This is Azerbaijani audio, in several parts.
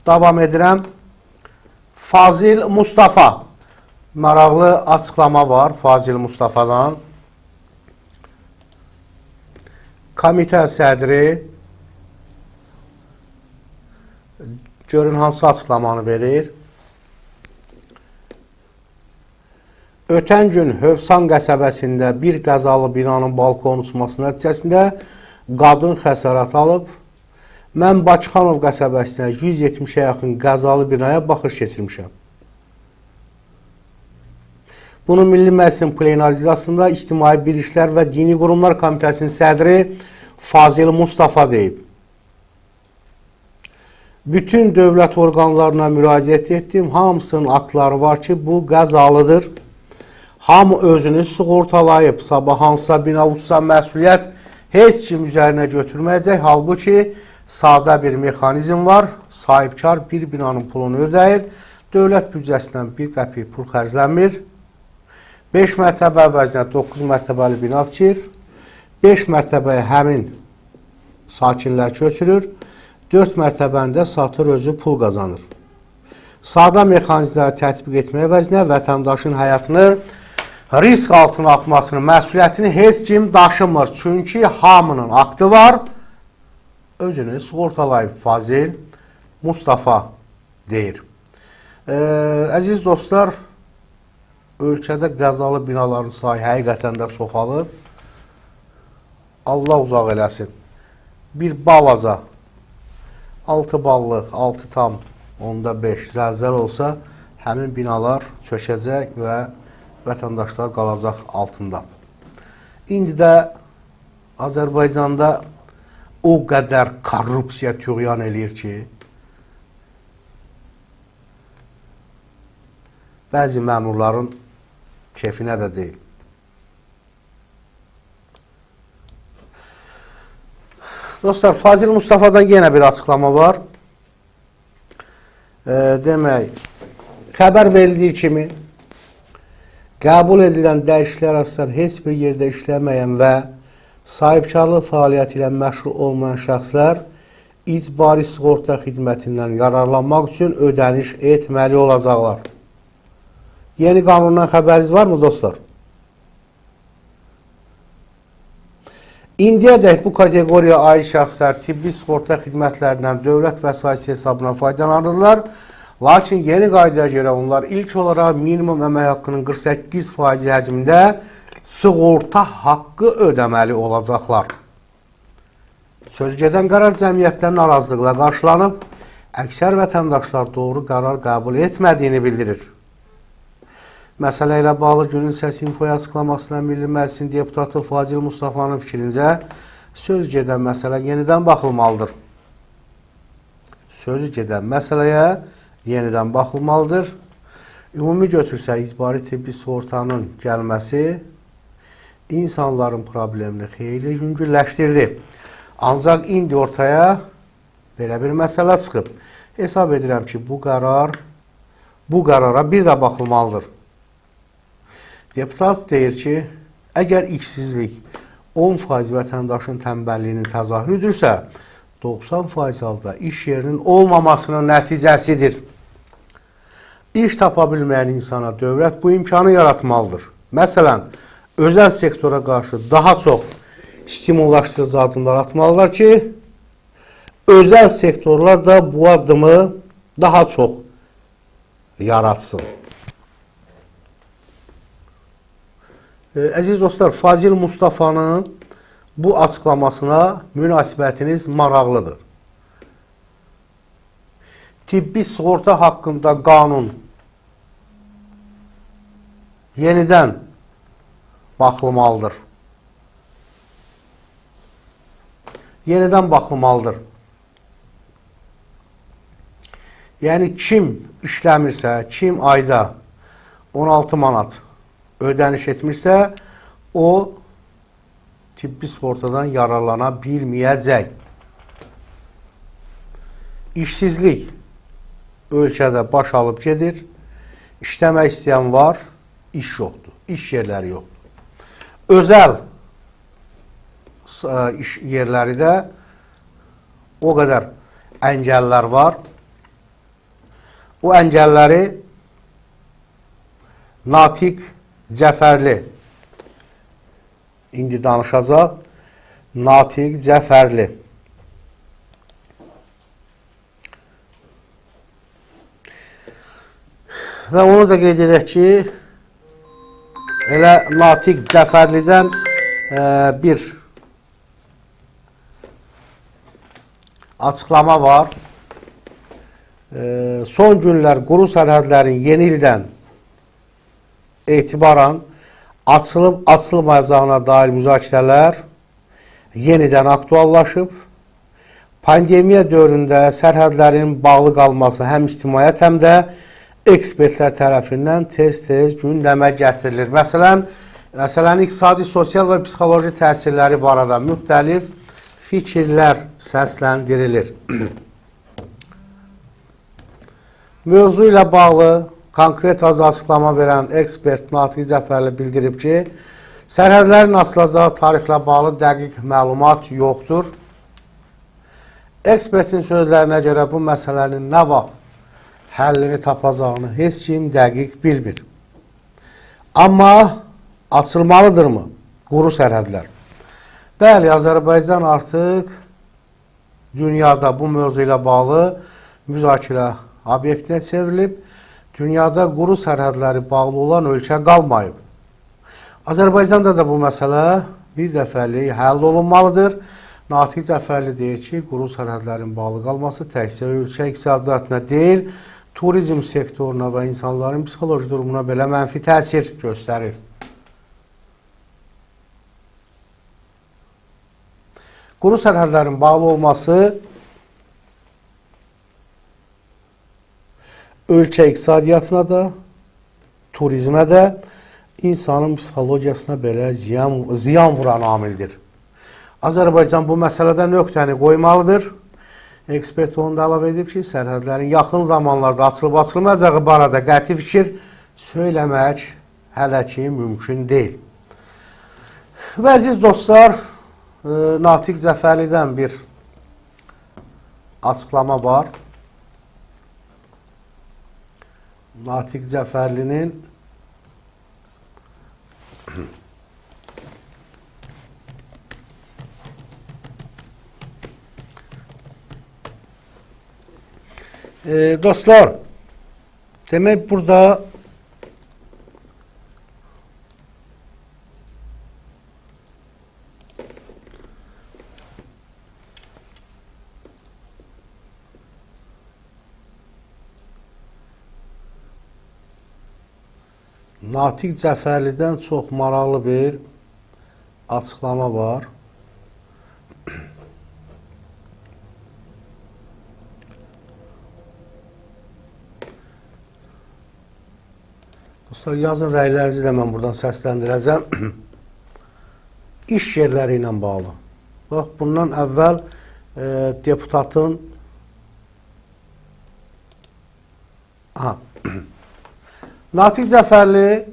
Davam edirəm. Fazil Mustafa. Maraqlı açıqlama var Fazil Mustafadan. Komitə sədri görün hansı açıqlamanı verir. Ötən gün Hövsan qəsəbəsində bir qəzalı binanın balkonu uçması nəticəsində qadın xəsarət alıb. Mən Bakıxanov qəsəbəsinə 170-ə yaxın qəzalı binaya baxış keçirmişəm. Bunu Milli Məclisin plenarizasında İctimai Birliklər və Dini Qurumlar Komitəsinin sədri Fazil Mustafa deyib. Bütün dövlət orqanlarına müraciət etdim. Hamısının aktları var ki, bu qəzalıdır. Hamı özünü sığortalayıb, sabah hansısa bina uçsa məsuliyyət heç kim üzərinə götürməyəcək. Halbuki, sadə bir mexanizm var. Sahibkar bir binanın pulunu ödəyir. Dövlət büdcəsindən bir qəpik pul xərclənmir. 5 mərtəbə əvəzinə 9 mərtəbəli bina tikir. 5 mərtəbəyə həmin sakinlər köçürür. 4 mərtəbəndə satır özü pul qazanır. Sadə mexanizmləri tətbiq etmək əvəzinə vətəndaşın həyatını risk altına atmasının məsuliyyətini heç kim daşımır. Çünki hamının aktı var. Özünü sığortalayıb Fazil Mustafa deyir. Əziz dostlar, ölkədə qəzalı binaların sayı həqiqətən də çoxalıb. Allah uzaq eləsin. Bir balaca 6 ballıq, 6,5 zəlzəl olsa, həmin binalar çökəcək və vətəndaşlar qalacaq altında. İndi də Azərbaycanda o qədər korrupsiya tüğyan eləyir ki, bəzi məmurların kefinə də deyil. Dostlar, Fazil Mustafa'dan yenə bir açıqlama var. Demək, xəbər verildiyi kimi, qəbul edilən dəyişikliklər əsasında heç bir yerdə işləməyən və sahibkarlıq fəaliyyəti ilə məşğul olmayan şəxslər icbari sığorta xidmətindən yararlanmaq üçün ödəniş etməli olacaqlar. Yeni qanundan xəbəriniz var mı dostlar? İndiyədək bu kateqoriyaya aid şəxslər tibbi sığorta xidmətlərindən dövlət vəsaiti hesabına faydalanırlar. Lakin yeni qaydaya görə onlar ilk olaraq minimum əmək haqqının 48% həcmində sığorta haqqı ödəməli olacaqlar. Sözügedən qərar cəmiyyətlərin narazılıqla qarşılanıb, əksər vətəndaşlar doğru qərar qəbul etmədiyini bildirir. Məsələ ilə bağlı günün səsi infoya açıqlamasına Milli Məclisin deputatı Fazil Mustafa'nın fikrincə, söz gedən məsələ yenidən baxılmalıdır. Söz gedən məsələyə yenidən baxılmalıdır. Ümumi götürsə, icbari tibbi sığortanın gəlməsi insanların problemini xeyli yüngülləşdirdi. Ancaq indi ortaya belə bir məsələ çıxıb. Hesab edirəm ki, bu qərara bir də baxılmalıdır. Deputat deyir ki, əgər işsizlik 10% vətəndaşın tənbəlliyinin təzahürüdürsə, 90% halda iş yerinin olmamasının nəticəsidir. İş tapa bilməyən insana dövlət bu imkanı yaratmalıdır. Məsələn, özəl sektora qarşı daha çox stimullaşdırıcı addımlar atmalılar ki, özəl sektorlar da bu addımı daha çox yaratsın. Əziz dostlar, Fazil Mustafa'nın bu açıqlamasına münasibətiniz maraqlıdır. Tibbi sığorta haqqında qanun yenidən baxılmalıdır. Yenidən baxılmalıdır. Yəni, kim işləmirsə, kim ayda 16 manat ödəniş etmirsə, o tibbi sığortadan yararlana bilməyəcək. İşsizlik ölkədə baş alıb gedir. İşləmək istəyən var, iş yoxdur, iş yerləri yoxdur. Özəl iş yerləri də o qədər əngəllər var. o əngəlləri Natiq Cəfərli indi danışacaq. Natiq Cəfərli. Və onu da qeyd edək ki, elə Natiq Cəfərlidən bir açıqlama var. Son günlər quru sərhədlərin yeni ildən etibaran açılıb-açılmayacağına dair müzakirələr yenidən aktuallaşıb. Pandemiya dövründə sərhədlərin bağlı qalması həm ictimaiyyət, həm də ekspertlər tərəfindən tez-tez gündəmə gətirilir. Məsələn, iqtisadi, sosial və psixoloji təsirləri barədə müxtəlif fikirlər səsləndirilir. Mövzu ilə bağlı konkret açıqlama verən ekspert Natiq Cəfərli bildirib ki, sərhədlərin açılacağı tarixlə bağlı dəqiq məlumat yoxdur. Ekspertin sözlərinə görə bu məsələnin nə vaxt həllini tapacağını heç kim dəqiq bilmir. Amma açılmalıdırmı quru sərhədlər? Bəli, Azərbaycan artıq dünyada bu mövzu ilə bağlı müzakirə obyektinə çevrilib. Dünyada quru sərhədləri bağlı olan ölkə qalmayıb. Azərbaycanda da bu məsələ bir dəfəlik həll olunmalıdır. Natiq Cəfərli deyir ki, quru sərhədlərin bağlı qalması təkcə ölkə iqtisadiyyatına deyil, turizm sektoruna və insanların psixoloji durumuna belə mənfi təsir göstərir. Quru sərhədlərin bağlı olması ölkə iqtisadiyyatına da, turizmə də, insanın psixologiyasına belə ziyan vuran amildir. Azərbaycan bu məsələdə nöqtəni qoymalıdır. Ekspert onu da əlavə edib ki, sərhədlərin yaxın zamanlarda açılıb-açılmayacağı barədə qəti fikir söyləmək hələ ki mümkün deyil. Və əziz dostlar, Natiq Cəfərlidən bir açıqlama var. Natiq Cəfərlinin dostlar, demək burada Natiq Cəfərlidən çox maraqlı bir açıqlama var. Dostlar, yazın rəylərinizi də mən buradan səsləndirəcəm. İş yerləri ilə bağlı. Bax, bundan əvvəl deputatın Natiq Cəfərli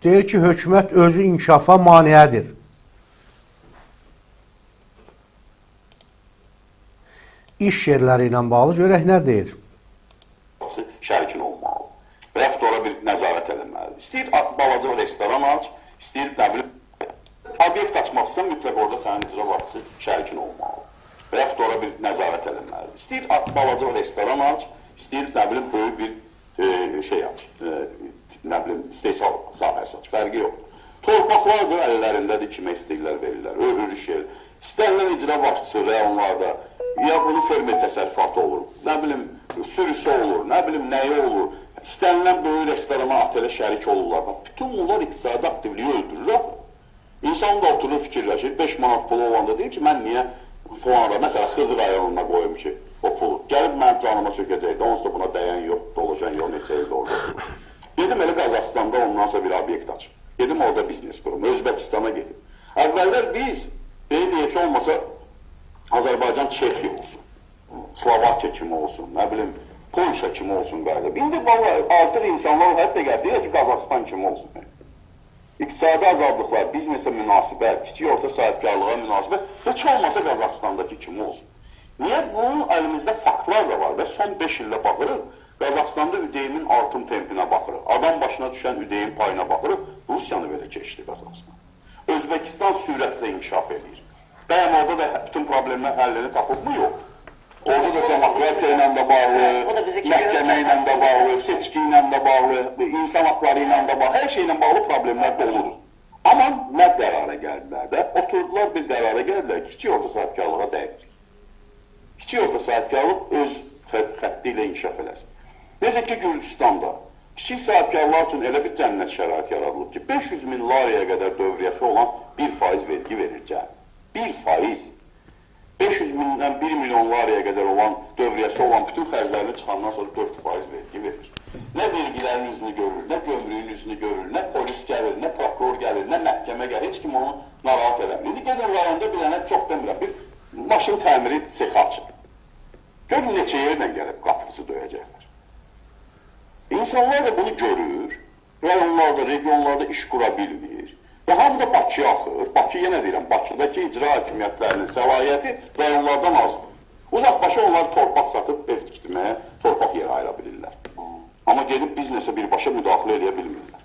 deyir ki, hökumət özü inkişafa maneədir. İş yerləri ilə bağlı görək nə deyir? Şərikin olmalı. Və yaxud da ora bir nəzarət eləməlidir. İstəyir balaca restoran aç, istəyir nə bilim, obyekt açmaq istəyirsən, mütləq orada sənin icra vaxtı şərikin olmalı. Və yaxud da ora bir nəzarət eləməlidir. İstəyir balaca restoran aç, istəyir nə bilim, böyük bir şey aç, nə bilim, istehsal sahəsi aç, fərqi yoxdur. Torpaqlar da əllərindədir, kimə istəyirlər verirlər, örülüş yer. İstənilən icra başçısı rəyonlarda, ya bunun fermer təsərrüfatı olur, nə bilim, sürüsü olur, nə bilim, nəyi olur, istənilən böyük restorana, otelə şərik olurlar. Bütün bunlar iqtisadi aktivliyi öldürür. İnsan da oturur fikirləşir, 5 manat pulu olanda deyir ki, mən niyə falan, məsələn, Xızı rayonuna qoyum ki, o pulu. Gəlib mənim canıma çökəcəkdə, onsuz da buna dəyən yox, dolacan yox, neçə ildə orada. Gedim elə Qazaxstanda ondansa bir obyekt açım. Gedim orada biznes kurum, Özbəkistana gedim. Əvvəllər biz, deyək ki, olmasa Azərbaycan Çexiya olsun, Slovakiya kimi olsun, nə bilim, Polşa kimi olsun qayda. İndi artıq insanlar hətta deyir ki, Qazaxstan kimi olsun. İqtisadi azadlıqlar, biznesə münasibət, kiçik orta sahibkarlığa münasibət, heç olmasa Qazaxstandakı kimi olsun. Niyə? Bunun əlimizdə faktlar da var da. Son 5 ildə baxırıq, Qazaxstanda üdeyimin artım tempinə baxırıq. Adam başına düşən üdeyin payına baxırıq, Rusiyanı belə keçdi Qazaxstan. Özbəkistan sürətlə inkişaf edir. Bəyəm orada da bütün problemlər həllini tapıb mı? Yox. Orada da demokrasiya ilə də bağlı, məhkəmə ilə də bağlı, seçki ilə də bağlı, insan haqları ilə də bağlı, hər şeylə bağlı problemlər doludur. Amma nə qərara gəldilər də? Oturdular bir qərara gəldilər ki, kiçik orta sahibkarlığa dəyirik. Kiçik orta sahibkarlıq öz xətti ilə inkişaf eləsin. Necə ki, Gürcüstanda kiçik sahibkarlar üçün elə bir cənnət şəraiti yaradılıb ki, 500 min laraya qədər dövriyyəsi olan 1% vergi verir cəmi. 1%. 500 mindən 1 milyon laraya qədər olan dövriyyəsi olan bütün xərclərini çıxandan sonra 4% vergi verir. Nə vergilərin üzünü görür, nə gömrüyün üzünü görür, nə polis gəlir, nə prokuror gəlir, nə məhkəmə gəlir, heç kim onu narahat eləmir. İndi gedin rayonda bir dənə, çox demirəm, bir maşın təmiri sexi açır. Görün neçə yerdən gəlib qapısı döyəcəklər. İnsanlar da bunu görür, rayonlarda, regionlarda iş qura bilmir. Və hamı da Bakıya axır. Bakı, yenə deyirəm, Bakıdakı icra hakimiyyətlərinin səlahiyyəti rayonlardan azdır. Uzaqbaşı onlar torpaq satıb ev tikdirməyə, torpaq yeri ayıra bilirlər. Amma gedib biznesə birbaşa müdaxilə edə bilmirlər.